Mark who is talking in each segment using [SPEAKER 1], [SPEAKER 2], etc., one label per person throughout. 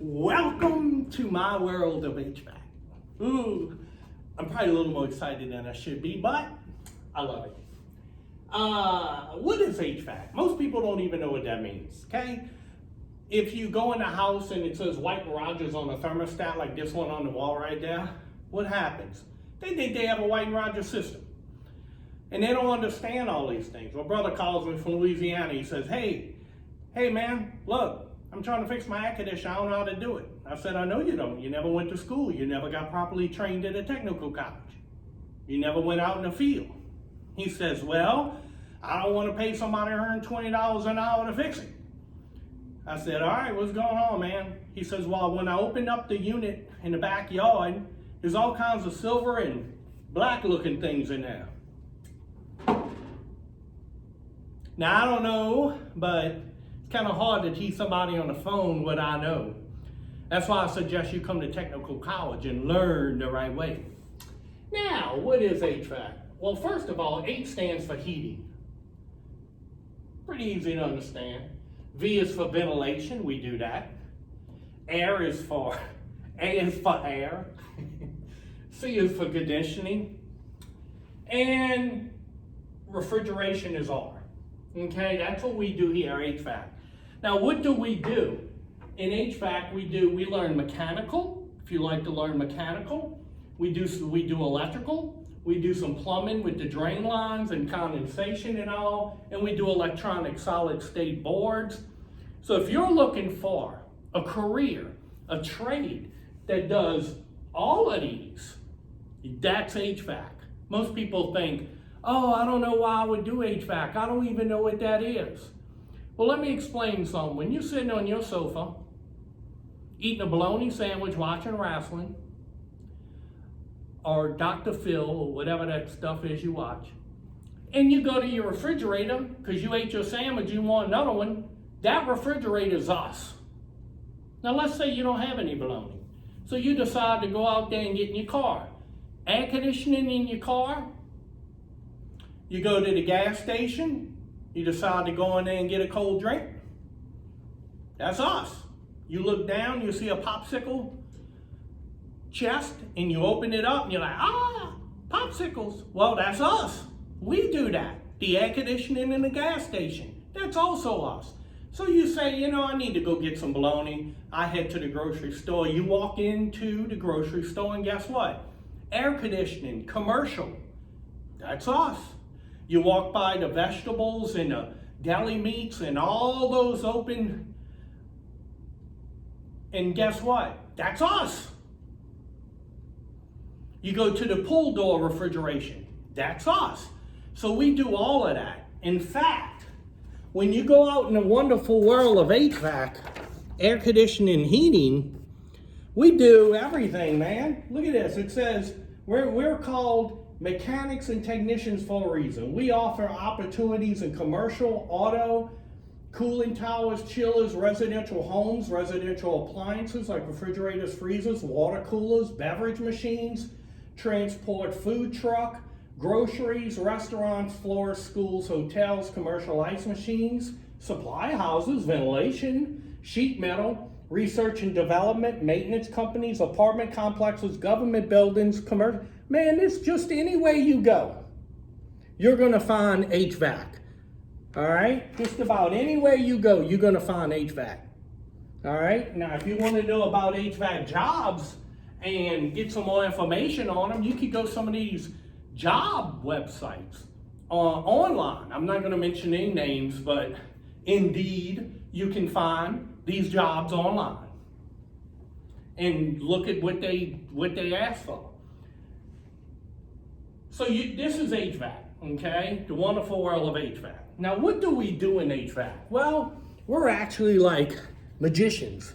[SPEAKER 1] Welcome to my world of HVAC. Ooh, I'm probably a little more excited than I should be, but I love it. What is HVAC? Most people don't even know what that means, okay? If you go in a house and it says White Rogers on a thermostat like this one on the wall right there, what happens? They think they have a White Rogers system. And they don't understand all these things. My brother calls me from Louisiana. He says, hey man, look, I'm trying to fix my air conditioner. I don't know how to do it. I said, I know you don't. You never went to school. You never got properly trained at a technical college. You never went out in the field. He says, well, I don't want to pay somebody $120 an hour to fix it. I said, all right, what's going on, man? He says, well, when I opened up the unit in the backyard, there's all kinds of silver and black looking things in there. Now, I don't know, but it's kind of hard to teach somebody on the phone what I know. That's why I suggest you come to technical college and learn the right way. Now, what is HVAC? Well, first of all, H stands for heating. Pretty easy to understand. V is for ventilation, we do that. A is for air. C is for conditioning. And refrigeration is R. Okay, that's what we do here, HVAC. Now, what do we do? In HVAC, we learn mechanical, if you like to learn mechanical. We do electrical. We do some plumbing with the drain lines and condensation and all. And we do electronic solid state boards. So if you're looking for a career, a trade that does all of these, that's HVAC. Most people think, oh, I don't know why I would do HVAC. I don't even know what that is. Well, let me explain something. When you're sitting on your sofa, eating a bologna sandwich, watching wrestling, or Dr. Phil, or whatever that stuff is you watch, and you go to your refrigerator because you ate your sandwich, you want another one, that refrigerator is us. Now, let's say you don't have any bologna. So you decide to go out there and get in your car. Air conditioning in your car. You go to the gas station, you decide to go in there and get a cold drink. That's us. You look down, you see a popsicle chest, and you open it up, and you're like, popsicles. Well, that's us. We do that. The air conditioning in the gas station, that's also us. So you say, I need to go get some bologna. I head to the grocery store. You walk into the grocery store, and guess what? Air conditioning, commercial, that's us. You walk by the vegetables and the deli meats and all those open, and guess what? That's us. You go to the pool door refrigeration. That's us. So we do all of that. In fact, when you go out in the wonderful world of HVAC, air conditioning and heating, we do everything, man. Look at this. It says we're called mechanics and technicians for a reason. We offer opportunities in commercial, auto, cooling towers, chillers, residential homes, residential appliances like refrigerators, freezers, water coolers, beverage machines, transport, food truck, groceries, restaurants, floors, schools, hotels, commercial ice machines, supply houses, ventilation, sheet metal, research and development, maintenance companies, apartment complexes, government buildings, commercial. Man, it's just any way you go, you're going to find HVAC. All right? Just about any way you go, you're going to find HVAC. All right? Now, if you want to know about HVAC jobs and get some more information on them, you could go to some of these job websites online. I'm not going to mention any names, but Indeed, you can find these jobs online and look at what they ask for. So this is HVAC, okay? The wonderful world of HVAC. Now, what do we do in HVAC? Well, we're actually like magicians.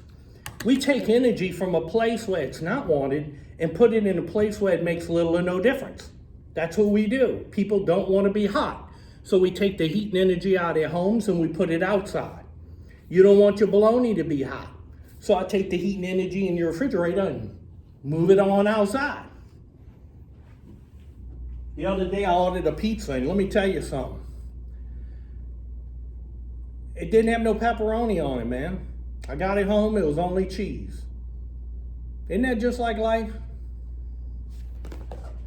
[SPEAKER 1] We take energy from a place where it's not wanted and put it in a place where it makes little or no difference. That's what we do. People don't want to be hot. So we take the heat and energy out of their homes and we put it outside. You don't want your bologna to be hot. So I take the heat and energy in your refrigerator and move it on outside. The other day I ordered a pizza, and let me tell you something. It didn't have no pepperoni on it, man. I got it home, it was only cheese. Isn't that just like life?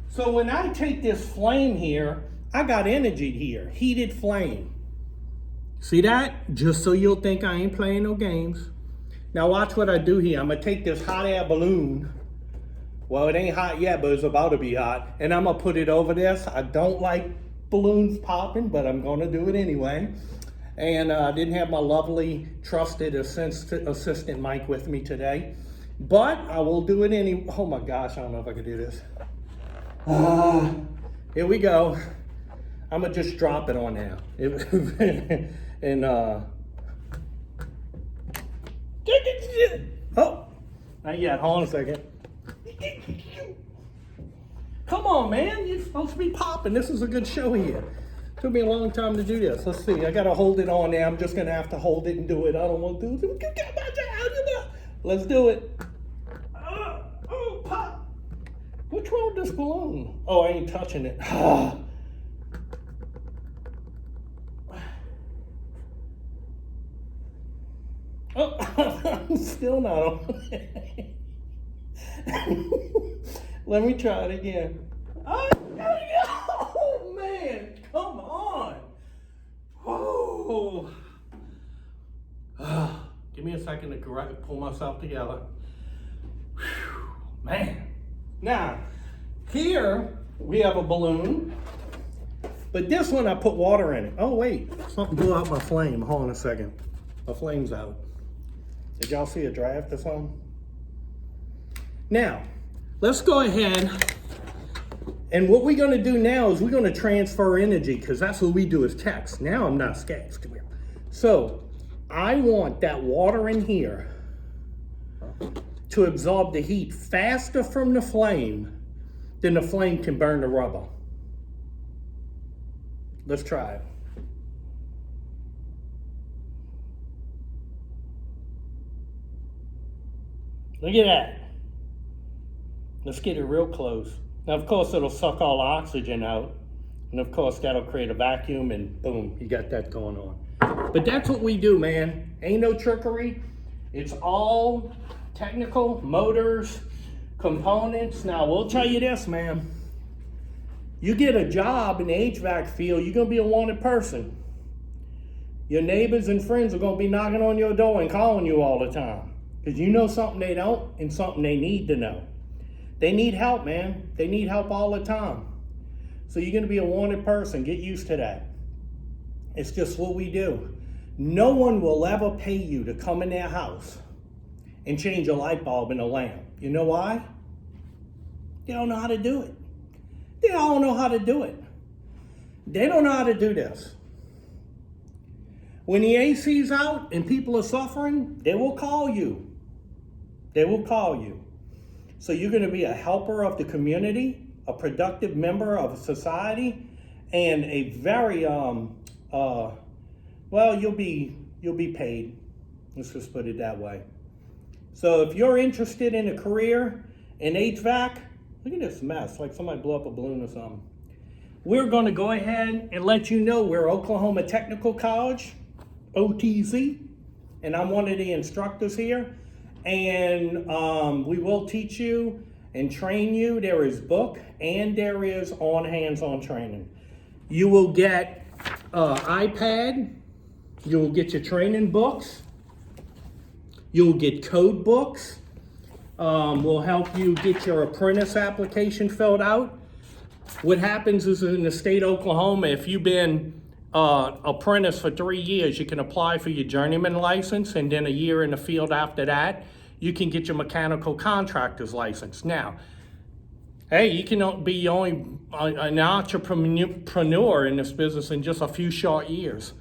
[SPEAKER 1] So when I take this flame here, I got energy here, heated flame. See that? Just so you'll think I ain't playing no games. Now watch what I do here. I'm gonna take this hot air balloon. Well, it ain't hot yet, but it's about to be hot. And I'm gonna put it over this. I don't like balloons popping, but I'm gonna do it anyway. And I didn't have my lovely, trusted assistant Mike with me today. But I will do it anyway. Oh my gosh, I don't know if I can do this. Here we go. I'm gonna just drop it on now. And oh, not yet. Hold on a second. Come on, man. You're supposed to be popping. This is a good show here. Took me a long time to do this. Let's see. I gotta hold it on now. I'm just gonna have to hold it and do it. I don't want to do it. Let's do it. Oh, pop. What's wrong with this balloon? Oh, I ain't touching it. Oh, I'm still not on it. Let me try it again. Oh, man, come on. Oh. Give me a second to pull myself together. Whew, man. Now, here we have a balloon, but this one I put water in it. Oh, wait, something blew out my flame. Hold on a second. My flame's out. Did y'all see a draft or something? Now, let's go ahead, and what we're gonna do now is we're gonna transfer energy, because that's what we do as techs. Now I'm not scared. Come here. So, I want that water in here to absorb the heat faster from the flame than the flame can burn the rubber. Let's try it. Look at that. Let's get it real close. Now, of course, it'll suck all the oxygen out. And of course, that'll create a vacuum and boom, you got that going on. But that's what we do, man. Ain't no trickery. It's all technical, motors, components. Now, we'll tell you this, man. You get a job in the HVAC field, you're gonna be a wanted person. Your neighbors and friends are gonna be knocking on your door and calling you all the time. Because you know something they don't and something they need to know. They need help, man. They need help all the time. So you're going to be a wanted person. Get used to that. It's just what we do. No one will ever pay you to come in their house and change a light bulb in a lamp. You know why? They don't know how to do it. They don't know how to do it. They don't know how to do this. When the AC's out and people are suffering, they will call you. They will call you. So you're going to be a helper of the community, a productive member of society, and a very well, you'll be paid. Let's just put it that way. So if you're interested in a career in HVAC, look at this mess, like somebody blew up a balloon or something. We're going to go ahead and let you know we're Oklahoma Technical College, OTC, and I'm one of the instructors here. And we will teach you and train you. There is book and there is hands-on training. You will get iPad. You will get your training books. You will get code books. We'll help you get your apprentice application filled out. What happens is in the state of Oklahoma, if you've been apprentice for 3 years, you can apply for your journeyman license, and then a year in the field after that, you can get your mechanical contractor's license. Now, hey, you can be only an entrepreneur in this business in just a few short years.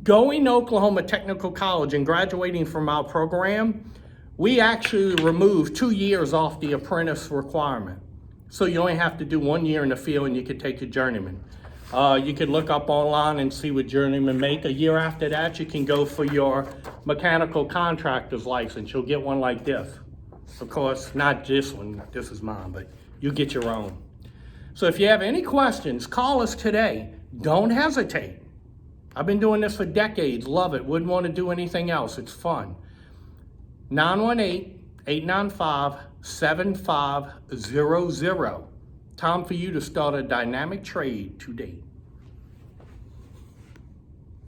[SPEAKER 1] Going to Oklahoma Technical College and graduating from our program, we actually removed 2 years off the apprentice requirement. So you only have to do 1 year in the field and you can take your journeyman. You can look up online and see what journeymen make. A year after that, you can go for your mechanical contractor's license. You'll get one like this. Of course, not this one, this is mine, but you get your own. So if you have any questions, call us today. Don't hesitate. I've been doing this for decades, love it, wouldn't want to do anything else, it's fun. 918-895-7500. Time for you to start a dynamic trade today.